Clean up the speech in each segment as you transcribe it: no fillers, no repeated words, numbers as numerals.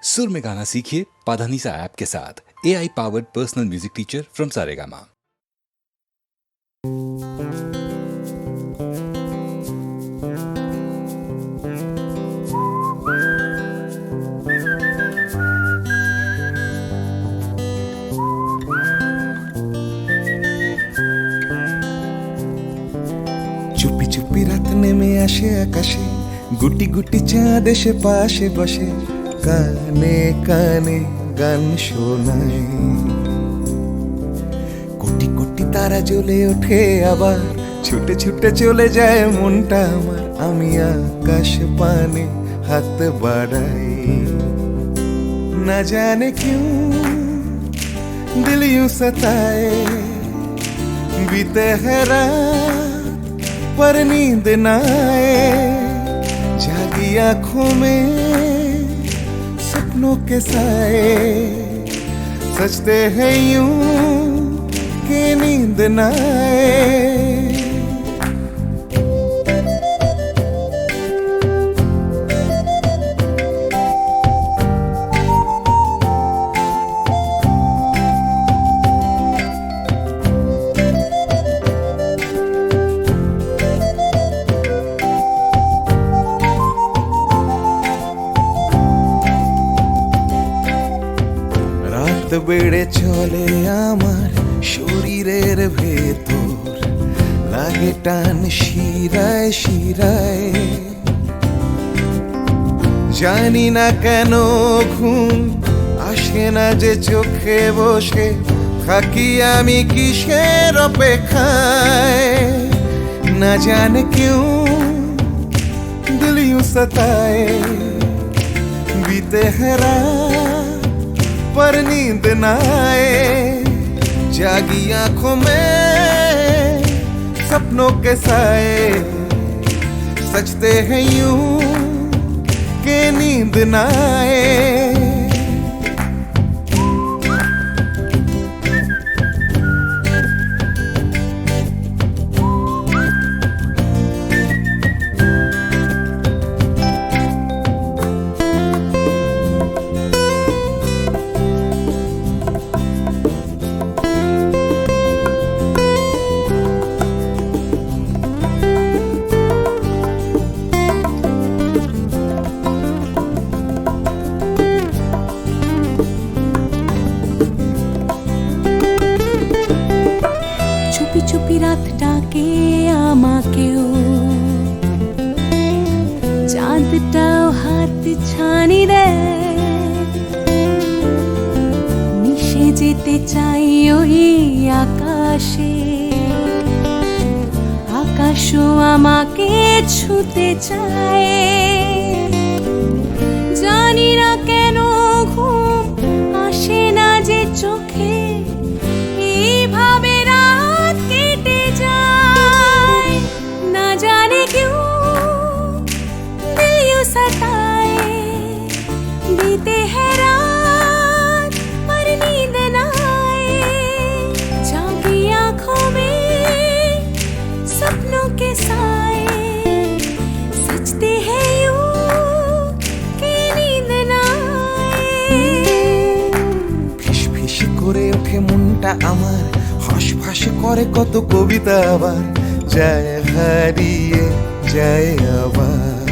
सुर में गाना सीखिए पाधानीसा ऐप के साथ। AI powered personal music teacher from Saregama. চুপি চুপি রাত নেমে আসে আকাশে, গুটি গুটি চাঁদ এসে পাশে বসে, কানে কানে গান শোনায়। কোটি কোটি তারা জ্বলে ওঠে আবার, ছুটে ছুটে চলে যায় মনটা আমার। আমি আকাশ পানে হাত বাড়াই, না জানে क्यों दिल यूं सताए। बीते है रात पर नींद न आए, जागी आंखों में सपनों के साए। सजते हैं यूं कि नींद न आए। রাত বেড়ে চলে আমার শরীরের ভেতর, লাগে টান শিরায় শিরায়। জানি না কেন ঘুম আসে না যে চোখে বসে, থাকি আমি কিসের অপেক্ষায়। না জানে क्यों दिल यूं सताए। बीते है रात पर नींद न आए, जागी आंखों में सपनों के साए। सजते हैं यूं कि नींद न आए। চুপি চুপি রাত ডাকে আমাকেও, চাঁদটাও হাত ছানি দেয়। মিশে যেতে চাই ওই আকাশে, আকাশও আমাকে ছুতে চায়। জানি না কেন ঘুম আসে না যে চোখে, এইভাবে রাত কেটে যায়। না জানে क्यों दिल यूं सताए। बीते है रात पर नींद न आए, जागी आंखों में सपनों के साए। सजते हैं यूं कि नींद न आए। ফিস ফিস করে ওঠে মনটা আমার, হাঁস করে কত কবিতা আবার, যায় হারিয়ে যায় আবার।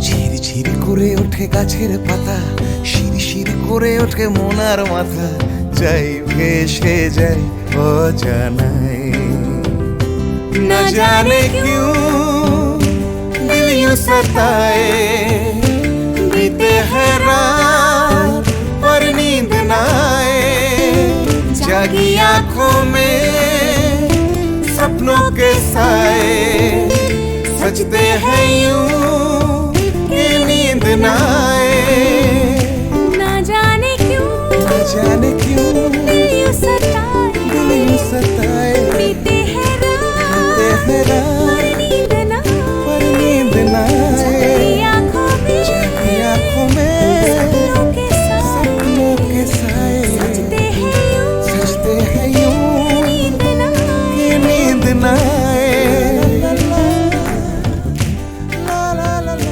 ঝিরঝির করে ওঠে গাছের পাতা, শিরশির করে ওঠে মনার মাথা, যাই ভেসে যায় অজানায়। না জানে क्यों दिल यूं सताए। बीते है रात पर नींद न आए, जागी आंखों में सपनों के साए। सजते हैं यूं कि नींद न आए। ना जाने क्यों दिल यूं सताए। सताए। बीते है बीते है रात पर नींद न पर नींद न आए, जागी आंखों में सपनों के साए। सजते हैं यूं सजते हैं यूं नींद न आए। कि नींद न आए। ला ला ला ला ला।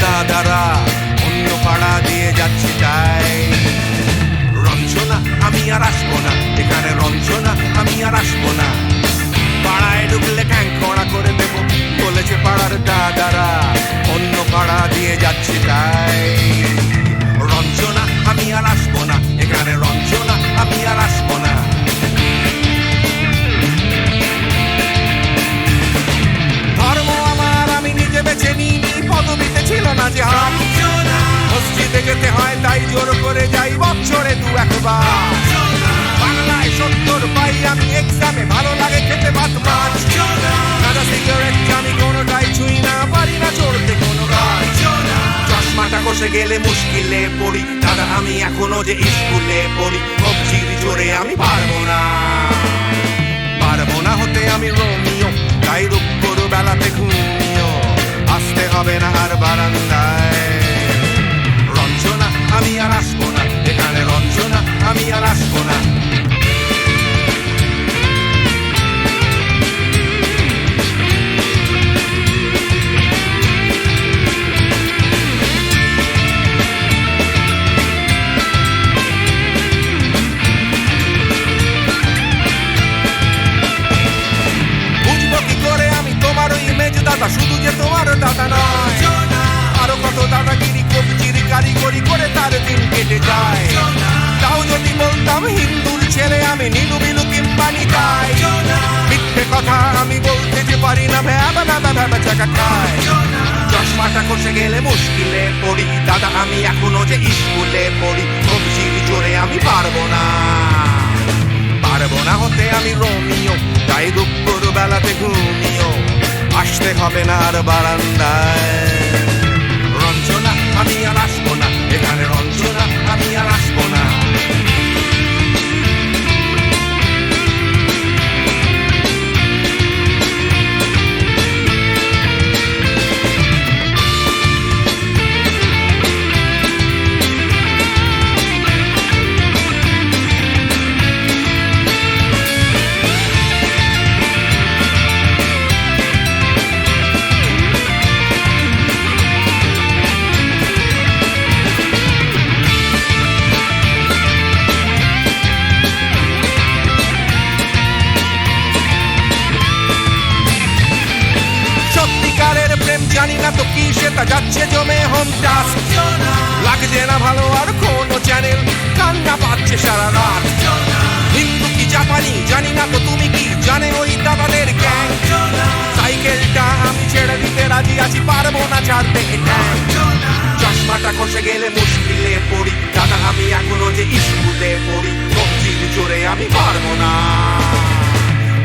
দাদারা অন্য পাড়া দিয়ে যাচ্ছে তাই রঞ্জনা আমি আর আসবো না, এখানে রঞ্জনা আমি আর আসবো না, পাড়ায় ঢুকলে ঠ্যাং কড়া করে দেবো বলেছে পাড়ার দাদারা অন্য পাড়া দিয়ে যাচ্ছে তাই রঞ্জনা আমি আর আসবো না, এখানে রঞ্জনা আমি আর আসবো না। ধর্ম আমার আমি নিজে বেছে নিইনি, পদবিতে ছিল না যে হাত, মসজিদে যেতে হয় তাই জোর করে যাই বছরে দু একবার, বাংলায় 70 পাই আমি এক্সামে, ভালো লাগে খেতে ভাত মাছ, গাঁজা সিগারেট আমি কোনোটাই ছুঁই না, পারি না চড়তে কোনো গাছ, চশমাটা কষে গেলে মুশকিলে পড়ি দাদা আমি এখনো যে স্কুলে পড়ি, কবজির জোরে আমি পারবো না, পারবো না হতে আমি রোমিও, তাই দুপুর বেলাতে ঘুমিও, আসতে হবে না আর বারান্দায় রঞ্জনা আমি আর আসবো না, এখানে রঞ্জনা আমি আর আসবো না। বুঝবো কি করে আমি তোমার ওই মেজ দাদা, শুধু যে তোমার দাদা নয়, আরো কত দাদাগিরি কবজির কারিগরি করে তার দিন কেটে যায়, তাও যদি বলতাম হিন্দুর ছেলে আমি নীলু বিলু কিংবা নিতাই, মিথ্যে কথা আমি বলতে যে পারি না, ভ্যাবা ভ্যাবা ভ্যাবা চাকা খায়, চশমাটা কষে গেলে মুশকিলে পড়ি দাদা আমি এখনো যে স্কুলে পড়ি, কবজির জোরে আমি পারবো না, পারবো না হতে আমি রোমিও, তাই দুপুর বেলাতে ঘুমিও, আসতে হবে না আর বারান্দায় রঞ্জনা আমি আর আসবো না, এখানে রঞ্জনা আমি আর আসবো না। সত্যিকারের প্রেম জানি না তো কি সেটা যাচ্ছে জমে হোম টাস্ক, লাগছে না ভালো আর কোনো চ্যানেল, কান্না পাচ্ছে সারা রাত, হিন্দু কি জাপানি জানি না তো তুমি কি জানে ওই দাদাদের গ্যাং, সাইকেলটা আমি ছেড়ে দিতে রাজি আছি, পারবো না ছাড়তে এটা, চশমাটা কষে গেলে মুশকিলে পড়ি দাদা আমি এখনো যে স্কুলে পড়ি, কবজির জোরে আমি পারবো না,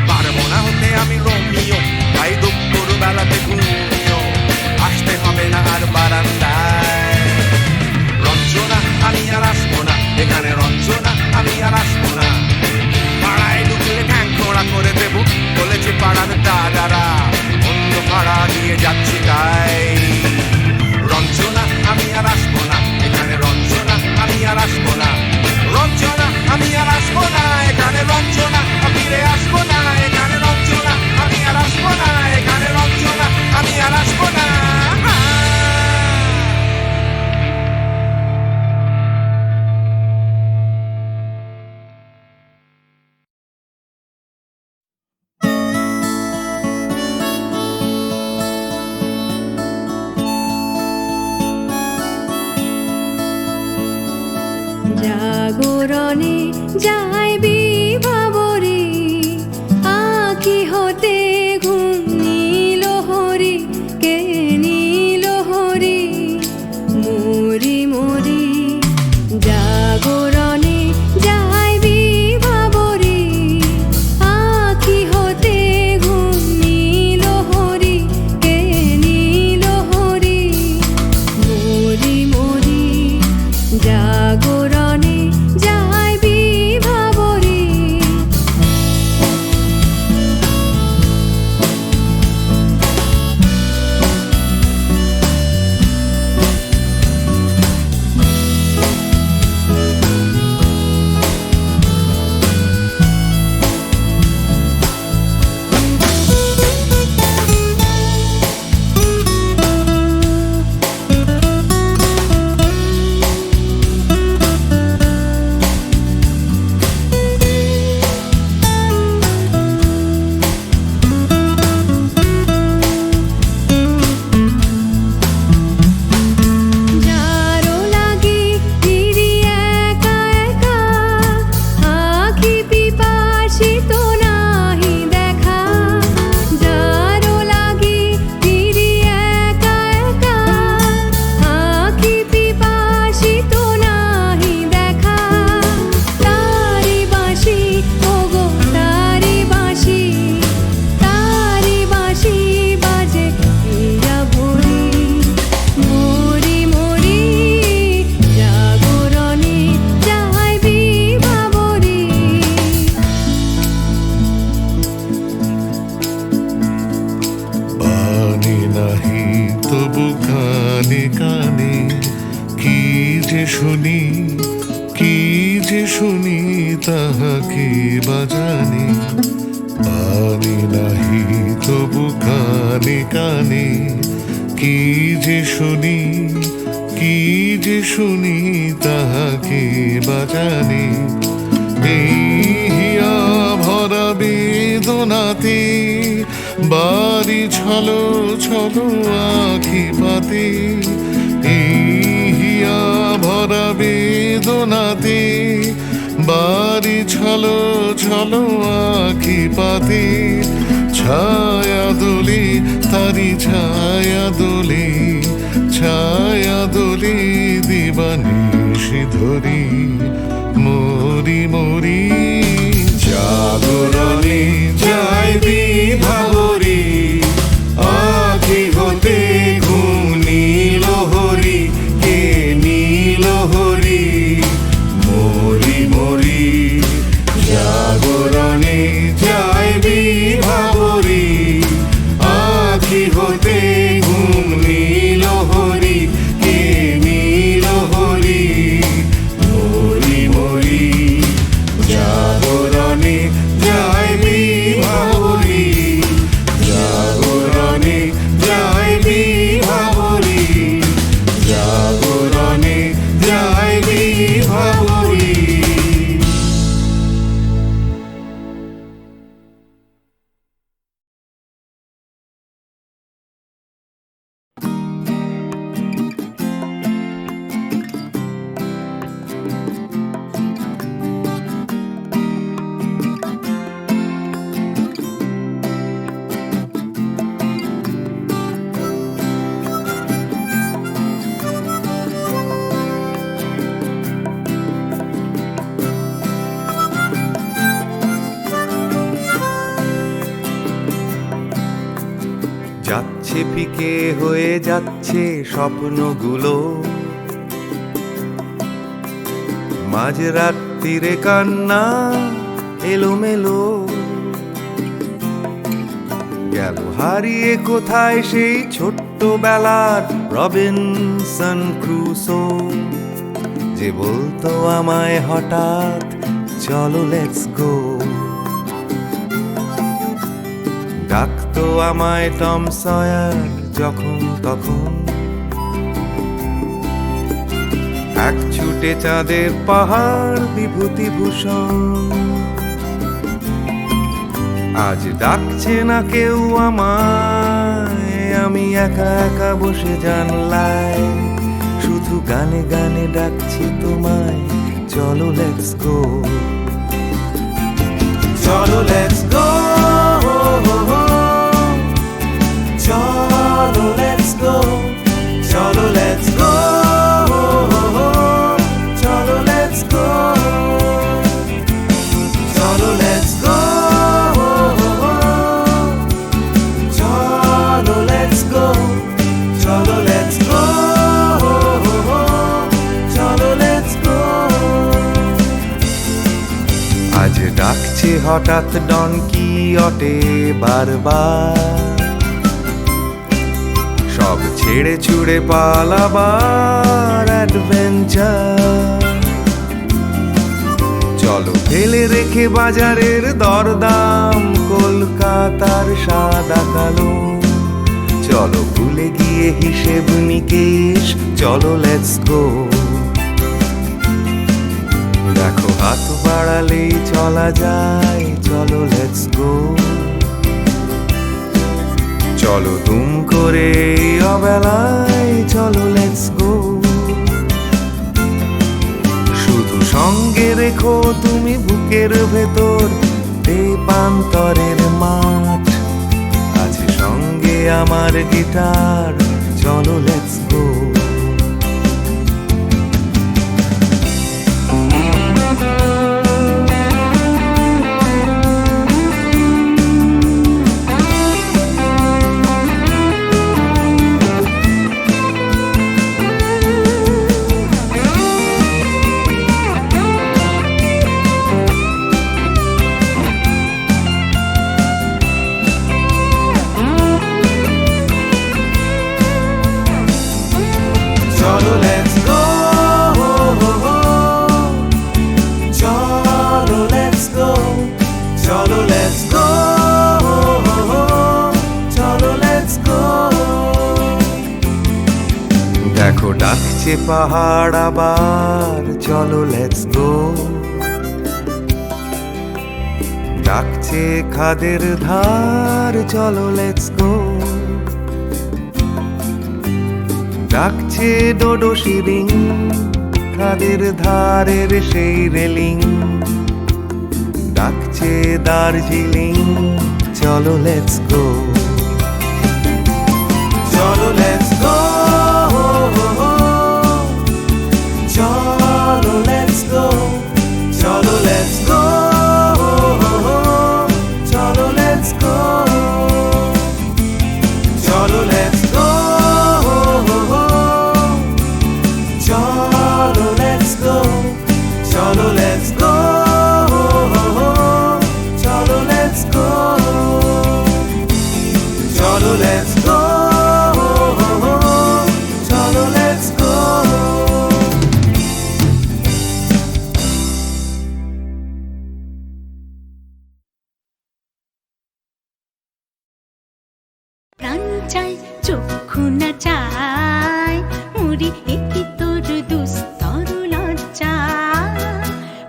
পারবো না হতে আমি রোমিও, তাই দুপুর বেলাতে ঘুমিও, আসতে হবে না আর বারান্দায় রঞ্জনা আমি আর আসবো না, এখানে রঞ্জনা আমি আর আসবো না, পাড়ায় ঢুকলে ঠ্যাং খোঁড়া করে দেবো বলেছে পাড়ার দাদারা অন্য পাড়া দিয়ে যাচ্ছি তাই রঞ্জনা আমি আর আসবো না, এখানে রঞ্জনা আমি আর আসবো না, রঞ্জনা আমি আর আসবো না, এখানে রঞ্জনা ফিরে আসবো না, এখানে রঞ্জনা আমি আর আসবো না, এখানে রঞ্জনা আমি আর আসবো না। জাগরণে যাই বিভাবরে, আঁখি হতে ঘুম নীল হরি, কে নীল হরি মরি মরি, জাগরণে যাই বিভাবরে, আঁখি হতে ঘুম নীল হরি, কে নীল হরি মরি মরি, জাগরণে যাই বিভাবরে। নাহি তবু কানে কানে কি যে শুনি, কি যে শুনি তাহাকে বাজানে। পানি নাহি তবু কানে কানে কি যে শুনি, কি যে শুনি তাহাকে বাজানে। এই হিয়া ভরা বেদনাতে বাড়ি ছলো ছলো আখি পাতে। এই হিয়া ভরা বেদনাতে বাড়ি ছলো ছলো আখি পাতে। ছায়া দোলে তারি ছায়া দোলে, ছায়া দোলে দিবানিশি ধরি মরি মরি। জাগরণে যায় বিভাবরী আখি হতে ঘুম নীল হরি, কে নীল হরি মরি মরি। জাগরণে যায় বিভাবরী আখি হতে ঘুম নীল হরি, কে নীল হরি মরি মরি। জাগরণে যায় বিভাবরী, জাগরণে যায় বিভাবরী, জাগরণে যায় বিভাবরী। যাচ্ছে ফিকে হয়ে যাচ্ছে স্বপ্নগুলো, মাঝরাত্রিরে কান্না এলোমেলো। গেল হারিয়ে কোথায় সেই ছোট্টবেলার রবিনসন ক্রুসো, যে বলতো আমায় হঠাৎ চলো লেটস গো। ডাকতো আমায় টম সয়ার যখন তখন, এক ছুটে চাঁদের পাহাড় বিভূতিভূষণ। আজ ডাকছে না কেউ আমায়, আমি একা একা বসে জানলায়, শুধু গানে গানে ডাকছি তোমায় চলো লেটস গো। চলো লেটস গো, চলো লেটস গো, চলো লেটস গো, চলো লেটস গো, চলো লেটস গো, চলো লেটস গো, চলো লেটস গো, চলো লেটস গো। আজ ডাকছে হঠাৎ ডন কিহটে বারবার, সব ছেড়ে ছুড়ে পালাবার অ্যাডভেঞ্চার। চলো ফেলে রেখে বাজারের দরদাম, কলকাতার সাদা কালো। চলো ভুলে গিয়ে হিসেব নিকেশ, চলো লেটস গো। দেখো হাত বাড়ালেই চলা যায়, চলো লেটস গো। চলো দুম করে অবেলায়, চলো লেটস গো। শুধু সঙ্গে রেখো তুমি বুকের ভেতর দেবান্তরের মাঠ, আছে সঙ্গে আমার গিটার, চলো লেটস গো। দেখো ডাকছে পাহাড় আবার, চলো লেটস গো। ডাকছে খাদের ধার, চলো লেটস গো। ডাকছে ডোডো শিরিং, খাদের ধারের সেই রেলিং। ডাকছে দার্জিলিং, চলো লেটস গো। চলো লেটস গো, চলো লেটস গো, চলো লেটস গো, চলো লেটস গো, চলো লেটস গো, চলো লেটস গো, চলো লেটস গো, চলো লেটস গো, চলো লেটস গো, চলো লেটস গো। প্রাণ চাই চক্ষু না চাই মুড়ি একটি তোর দুস্তর লজ্জা।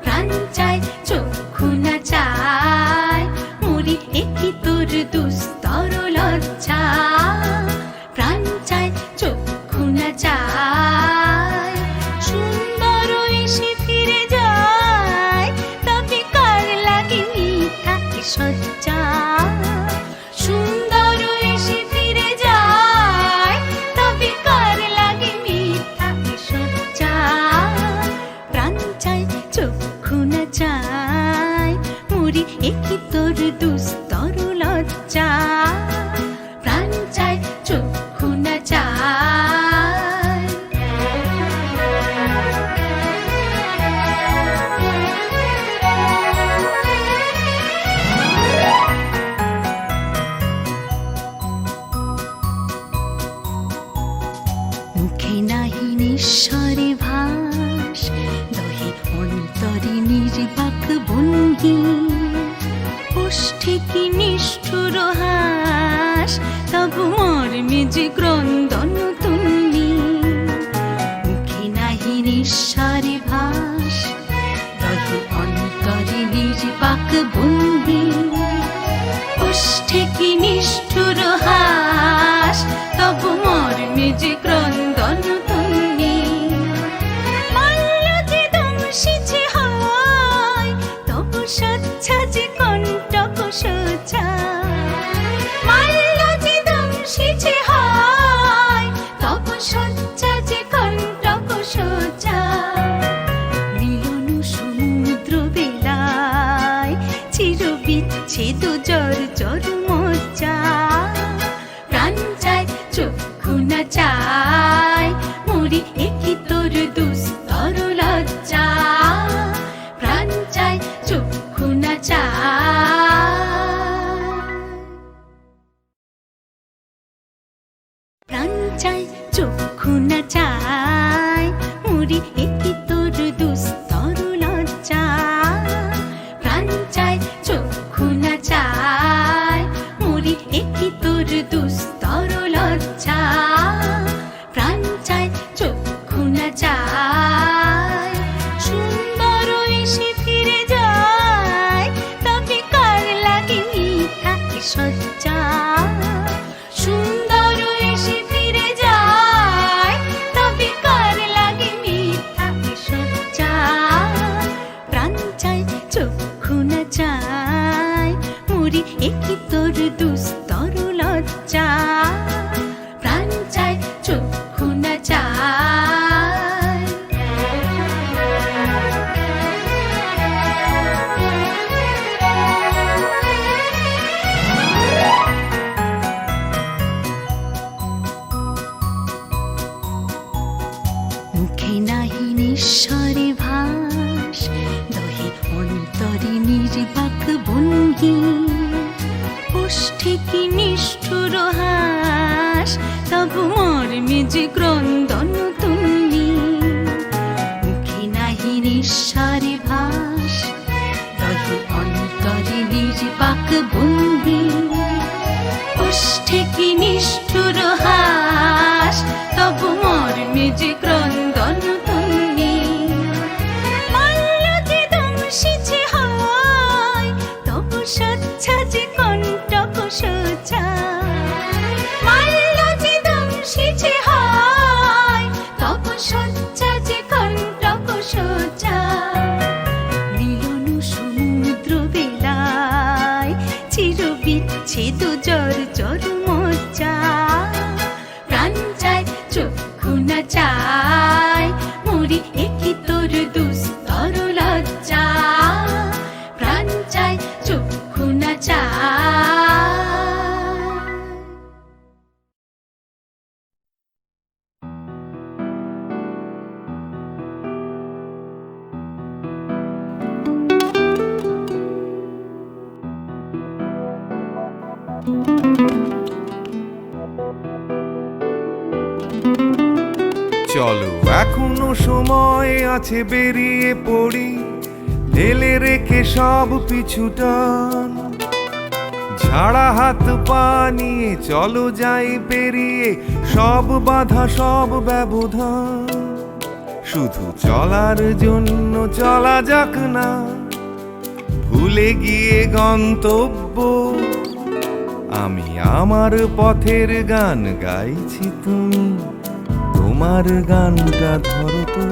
প্রাণ চাই চক্ষু না চাই মুড়ি একটি তোর দুস্তর লজ্জা। প্রাণ চাই চক্ষু না চাই সুন্দর এসে ফিরে যায়, তবে কার লাগে মিথ্যা সজ্জা। সুন্দর এসে ফিরে যায়, তবে কার লাগে মিথ্যা সজ্জা। প্রাণ চাই চক্ষু না চাই মুড়ি একই তোর দুস্তর লজ্জা। প্রাণ চাই চক্ষু না চাই। মুখে নাহি নিঃস্বরে ভাস, দহে অন্তরে নির্বাক ভঙ্গি। ওষ্ঠে কি নিষ্ঠুর হাস, তবু মর্মে যে ক্রন্দন তুল্লি। মুখে নাহি নিঃস্বরে ভাস, দহে অন্তরে নির্বাক ভঙ্গি। ওষ্ঠে কি নিষ্ঠুর হাস, তবু মর্মে যে ক্রন্দন তুল্লি। মাল্য যে দংশিছে হয়, তবু সচ্ছা যে কণ্টক সোজা। মাল্য যে দংশিছে হয়, তবু সচ্ছা যে কণ্টক সোজা। মিলন সমুদ্র বেলায় চির বিচ্ছেদ জর জর মজ্জা। প্রাণ চাই চক্ষু না চাই মুড়ি একই তোর দুস্তর লজ্জা। প্রাণ চাই চক্ষু না চাই। প্রাণ চাই চক্ষু না চাই মুড়ি একই তোর দুস্তর লজ্জা। প্রাণ চাই চক্ষু না চাই মুড়ি একই তোর দুস্তর লজ্জা। প্রাণ চাই চক্ষু না চাই সুন্দর এসে ফিরে যায়, তবে কার লাগে মিথ্যা সজ্জা। সুন্দর এসে ফিরে যায়, তবে কার লাগে মিথ্যা সজ্জা। প্রাণ চাই চক্ষু না চাই মুড়ি একই তোর দুস্তর লজ্জা। প্রাণ চাই চক্ষু না চাই। মুখে নাহি নিঃস্বরে ভাস, দহে অন্তরে নির্বাক ভঙ্গি। ওষ্ঠে কি নিষ্ঠুর হাস, তবু মর্মে যে ক্রন্দন তুল্লি। মুখে নাহি নিঃস্বরে ভাস, দহে অন্তরে নির্বাক ভঙ্গি। ওষ্ঠে কি নিষ্ঠুর হাস, তবু মর্মে যে চাই মরি একই তোর দুস্তর লজ্জা প্রাণ চাই চক্ষু না চাই চলো এখনো সময় আছে, বেরিয়ে পড়ি, ঢেলে রেখে সব পিছুটান। ঝাড়া হাত পা নিয়ে চলো যাই পেরিয়ে সব বাধা সব ব্যবধান। শুধু চলার জন্য চলা যাক না, ভুলে গিয়ে গন্তব্য। আমি আমার পথের গান গাইছি, তুমি তোমার গানটা ধরো তো।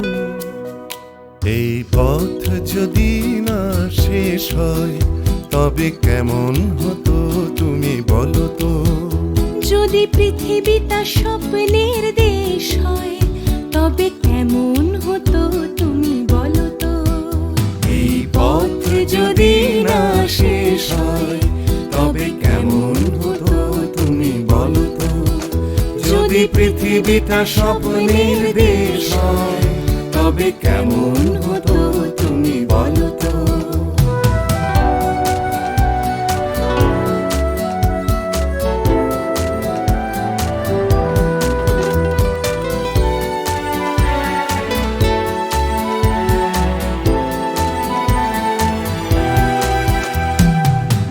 এই পথ যদি না শেষ হয় তবে কেমন হতো তুমি বলো তো। যদি পৃথিবীটা স্বপ্নের দেশ হয় তবে কেমন হতো তুমি বলো তো। এই পথ যদি না শেষ হয় তবে কেমন হতো তুমি বলো তো। যদি পৃথিবীটা স্বপ্নের দেশ হয় তবে কেমন হতো তুমি বলো তো।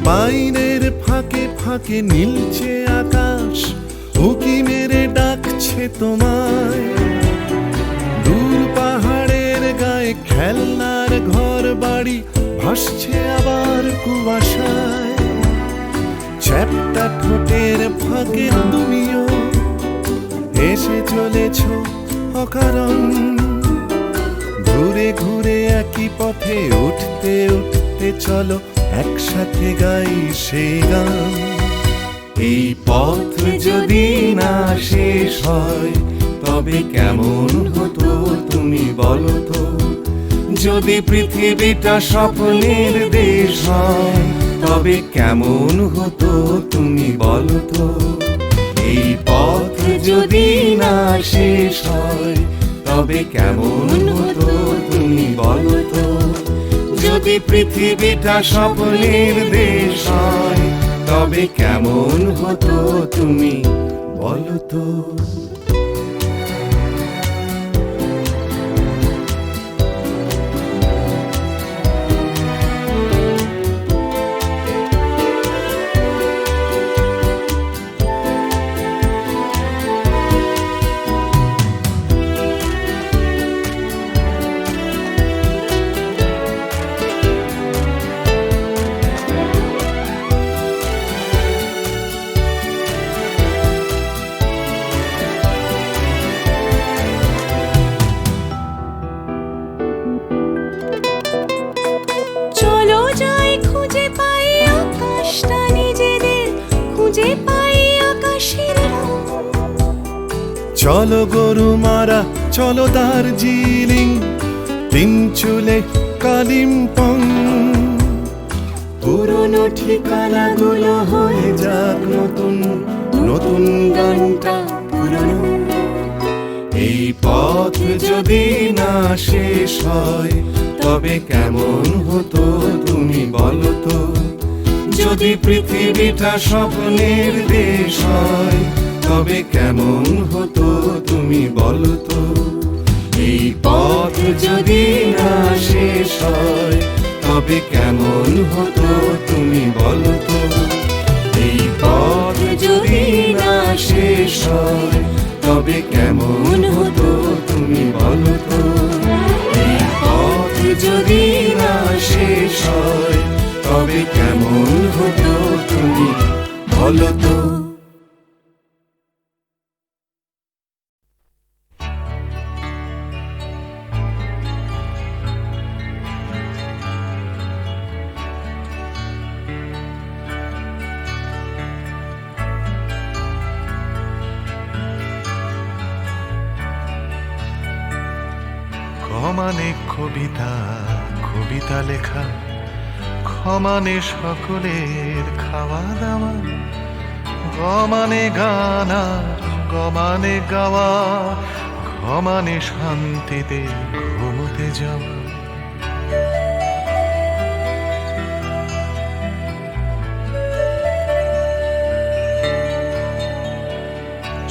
বাইরের ফাঁকে ফাঁকে নীলছে আকাশ, উকি মেরে ডাকছে তোমায়। দূর পাহাড়ের গায়ে খেলনার ঘর বাড়ি ভাসছে আবার কুয়াশায়। চ্যাপ্টা ঠোঁটের ফাঁকে তুমিও এসে চলেছ অকারণ। ঘুরে ঘুরে একই পথে উঠতে উঠতে চলো একসাথে গাই সেই গান। এই পথ যদি না শেষ হয় তবে কেমন হতো তুমি বলো তো। যদি পৃথিবীটা স্বপ্নের দেশ হয় তবে কেমন হতো তুমি বলো তো। এই পথ যদি না শেষ হয় তবে কেমন হতো তুমি বলো তো। যদি পৃথিবীটা স্বপ্নের দেশ হয় তবে কেমন হতো তুমি বলো তো। চলো গরু মারা চলো দার্জিলিং, তিন চুলে কালিম্পং। পুরনো ঠিকানাগুলো হয়ে যাক নতুন, নতুন গানটা পুরনো। এই পথ যদি না শেষ হয় তবে কেমন হতো তুমি বলো তো। যদি পৃথিবীটা স্বপ্নের দেশ হয় তবে কেমন হতো তুমি বলো তো। এই পথ যদি না শেষ হয় তবে কেমন হতো তুমি বলো তো। এই পথ যদি না শেষ হয় তবে কেমন হতো তুমি বলো তো। এই পথ যদি না শেষ হয় তবে কেমন হতো তুমি বলো তো। মানে কবিতা, কবিতা লেখা, ক্ষমানে সকলের খাওয়া দাওয়া, গমানে গান আর গমানে গাওয়া, ঘমানে শান্তিতে ঘুমোতে যাওয়া।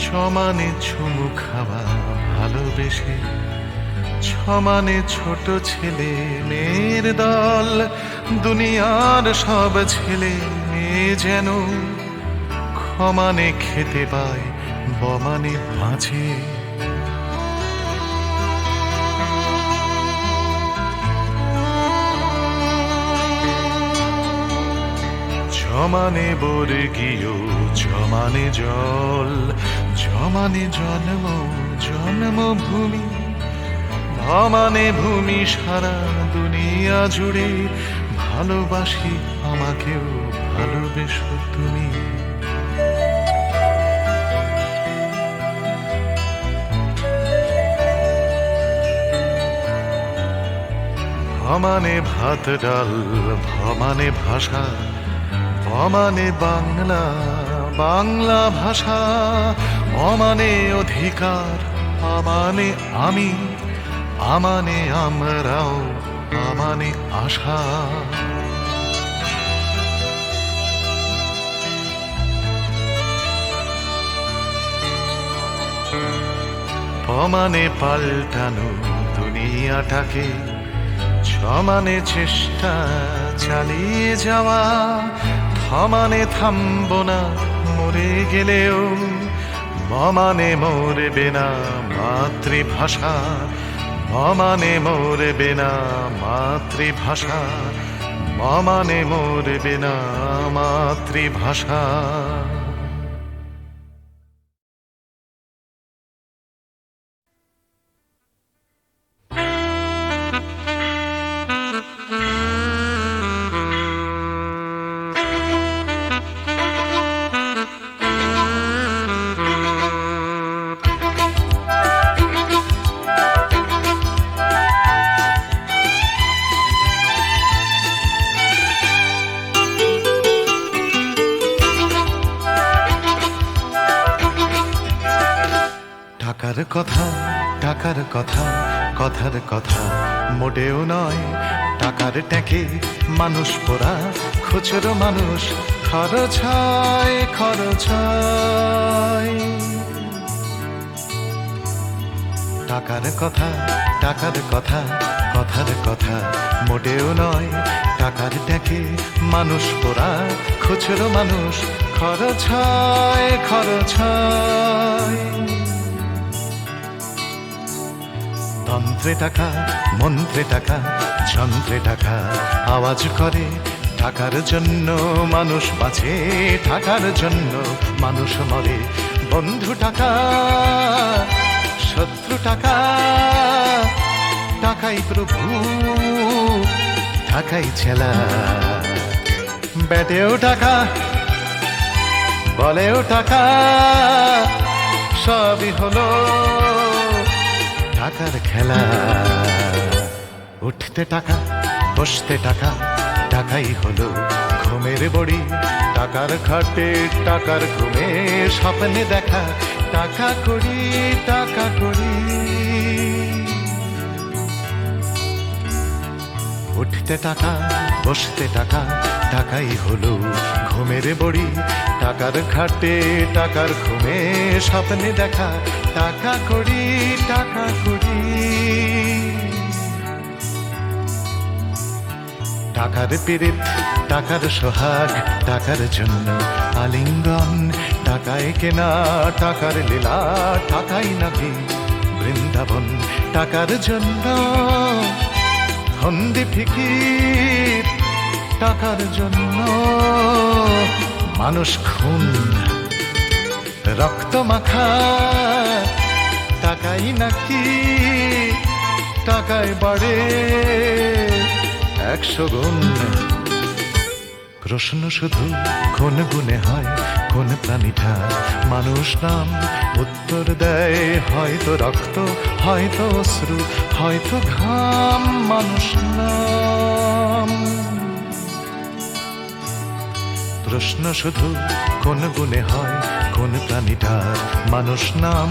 ছমানে চুমু খাওয়া ভালোবেসে, ছমানে ছোট ছেলে মেয়ের দল, দুনিয়ার সব ছেলে মেয়ে যেন ক্ষমানে খেতে পায় বমানে মাঝে। জমানে বর্গীয় জমানে জল, জমানে জন্ম জন্মভূমি, ভমানে ভূমি সারা দুনিয়া জুড়ে, ভালোবাসি আমাকেও ভালোবেসো তুমি। ভমানে ভাত ডাল ভমানে ভাষা, ভমানে বাংলা বাংলা ভাষা, অমানে অধিকার আমানে আমি, আমানে আমরাও আমানে আশা। পমানে পাল্টানো দুনিয়াটাকে, ছমানে চেষ্টা চালিয়ে যাওয়া, থমানে থামব না মরে গেলেও, মমানে মরবে না মাতৃভাষা, মমানে মরবে না মাতৃভাষা, মমানে মরবে না মাতৃভাষা। টাকার কথা টাকার কথা কথার কথা মোটেও নয়, টাকার ট্যাঁকে মানুষ পোড়া, খুচরো মানুষ খরচ হয় খরচ হয়। টাকার কথা টাকার কথা কথার কথা মোটেও নয়, টাকার ট্যাঁকে মানুষ পোড়া, খুচরো মানুষ খরচ হয় খরচ হয়। তন্ত্রে টাকা মন্ত্রে টাকা যন্ত্রে টাকা আওয়াজ করে, টাকার জন্য মানুষ বাঁচে, টাকার জন্য মানুষ মরে। বন্ধু টাকা শত্রু টাকা, টাকাই প্রভু টাকাই ছেলা, ব্যাটেও টাকা বলেও টাকা, সবই হলো টাকার খেলা। উঠতে টাকা বসতে টাকা, টাকাই হলো ঘুমের বড়ি, টাকার খাটে টাকার ঘুমে স্বপ্নে দেখা, টাকা করি টাকা করি। উঠতে টাকা বসতে টাকা, টাকাই হলো ঘুমের বড়ি, টাকার খাটে টাকার ঘুমে স্বপ্নে দেখা, টাকা করি টাকা করি। টাকার পীড়িত টাকার সোহাগ, টাকার জন্য আলিঙ্গন, টাকায় কেনা টাকার লীলা, টাকাই নাকি বৃন্দাবন। টাকার জন্য হন্দি ফিকির, টাকার জন্য মানুষ খুন রক্ত মাখা, টাকাই নাকি টাকায় বাড়ে 100 গুণ। প্রশ্ন শুধু কোন গুণে হয় কোন প্রাণীটা মানুষ নাম, উত্তর দেয় হয়তো রক্ত, হয়তো অশ্রু, হয়তো ঘাম, মানুষ নাম। প্রশ্ন শুধু কোন গুণে হয়, কোন প্রাণীটার মানুষ নাম?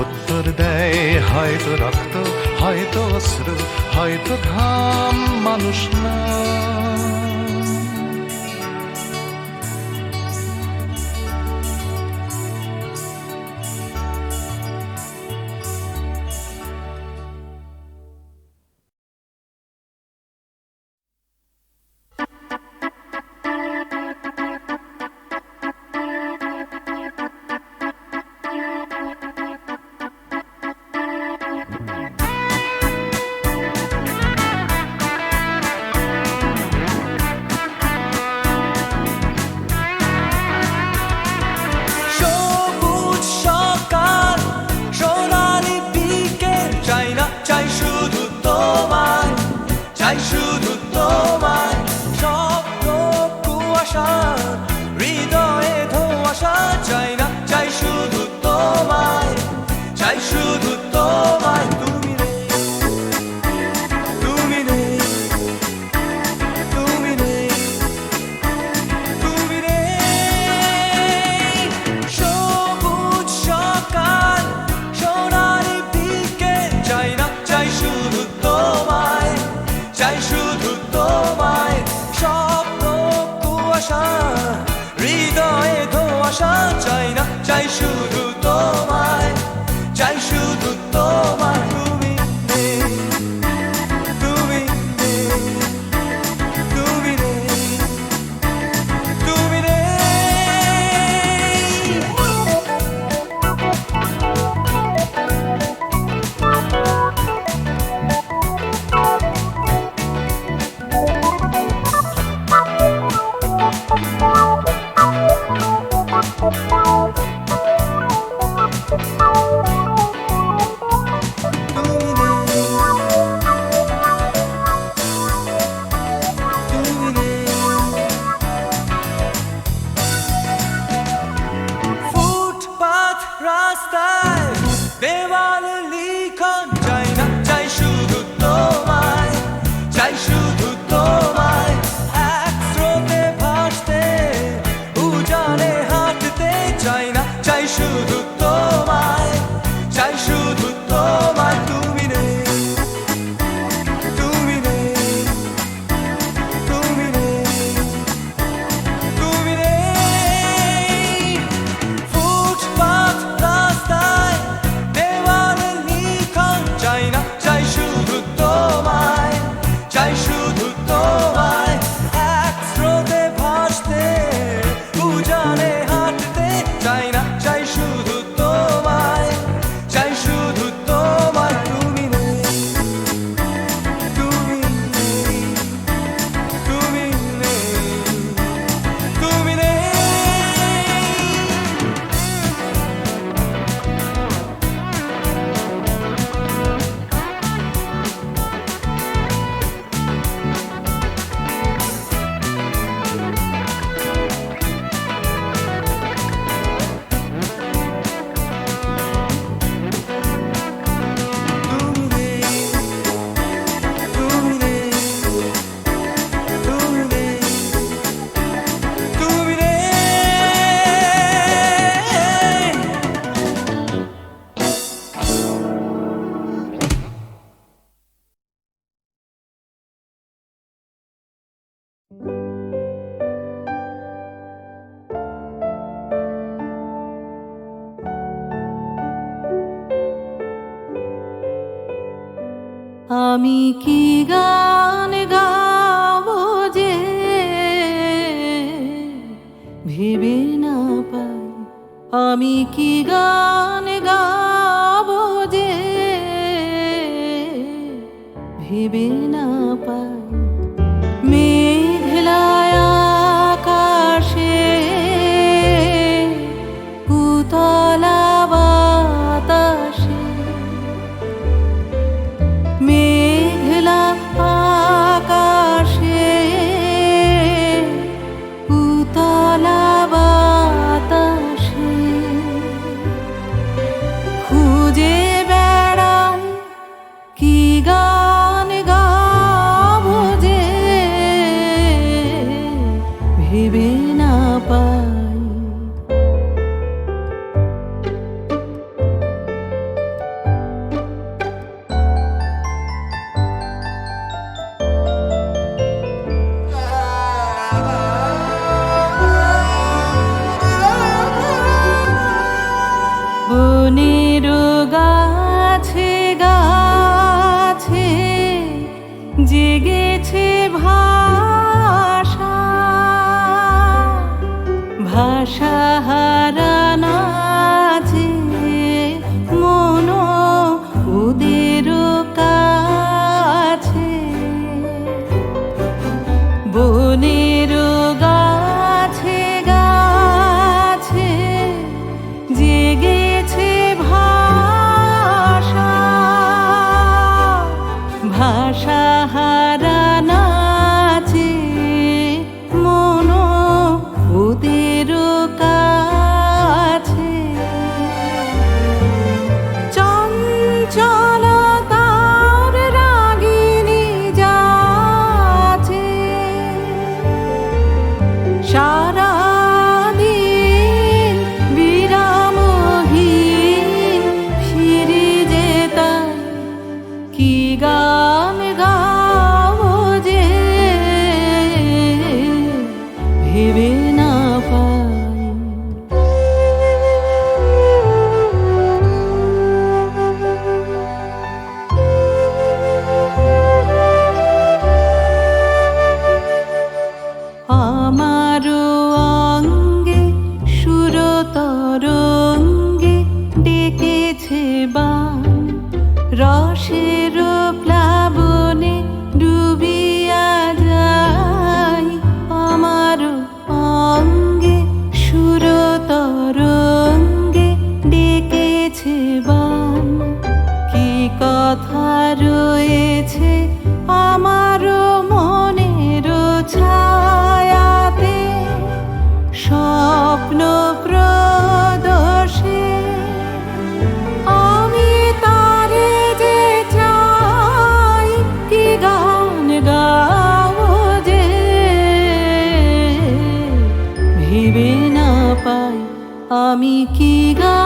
উত্তর দেয় হয়তো রক্ত, হয়তো অশ্রু, হয়তো ঘাম, মানুষ নাম। সবুজ সকাল, সোনালি বিকেল, চাই না চাই শুধু তোমায়, চাই শুধু তোমায়। স্বপ্ন কুয়াশা, হৃদয়ে ধোঁয়াশা, চাই না চাই শুধু তোমায়, চাই শুধু তোমায়। তুমি নেই, তুমি নেই, তুমি নেই, তুমি নেই। সবুজ সকাল, সোনালি বিকেল, চাই না চাই শুধু তোমায়, চাই শুধু তোমায়। স্বপ্ন কুয়াশা, হৃদয়ে ধোঁয়াশা, চাই না চাই শুধু তোমায়, চাই শুধু তোমায়। তুমি নেই, তুমি নেই, তুমি নেই, তুমি নেই। ফুটপাথ রাস্তায় দেওয়াল লিখন, চাই না চাই শুধু তোমায়, চাই শুধু তোমায়। এক স্রোতে ভাসতে, উজানে হাঁটতে, চাই না চাই শুধু তোমায়, চাই শুধু তোমায়। তুমি নেই, তুমি নেই, তুমি নেই, তুমি নেই। ফুটপাথ রাস্তায় দেওয়াল লিখন, চাই না চাই শুধু তোমায়, চাই শুধু তোমায়। এক স্রোতে ভাসতে, উজানে হাঁটতে, চাই না চাই শুধু তোমায়, চাই শুধু তোমায়। তুমি নেই, তুমি নেই, তুমি নেই, তুমি নেই। তুমি নেই, তুমি নেই, তুমি নেই, তুমি নেই। আমি কি গান গাবো যে ভেবে না পাই, আমি কি গান গাবো যে ভেবে না পাই। মেঘলা আকাশে, উতলা বাতাসে, মেঘলা আকাশে, উতলা বাতাসে, খুঁজে বেড়াই কি গান গাবো যে ভেবে না পাই। বনের গাছে গাছে জেগেছে ভাষা, ভাষা হারানো আছে মন ওদের কাছে। বনের গাছে গাছে জেগেছে ভাষা, ভাষা হারানো আছে মন ওদের কাছে। চঞ্চলতার রাগিনী যাচ্ছে সারাদিন বিরামহীন ফিরে যেতাম কি গান গাবো যে ভেবে না পাই। আমারও অঙ্গে সুরতরঙ্গে ডেকেছে বান, রসের প্লাবনে ডুবিয়া যাই। আমারও অঙ্গে সুরতরঙ্গে ডেকেছে বান, কি কথা রয়েছে আমারও মনের ছায়াতে স্বপ্ন প্রদোষে। আমি তারে যে চাই কি গান গাবো যে ভেবে না পাই। আমি কি গান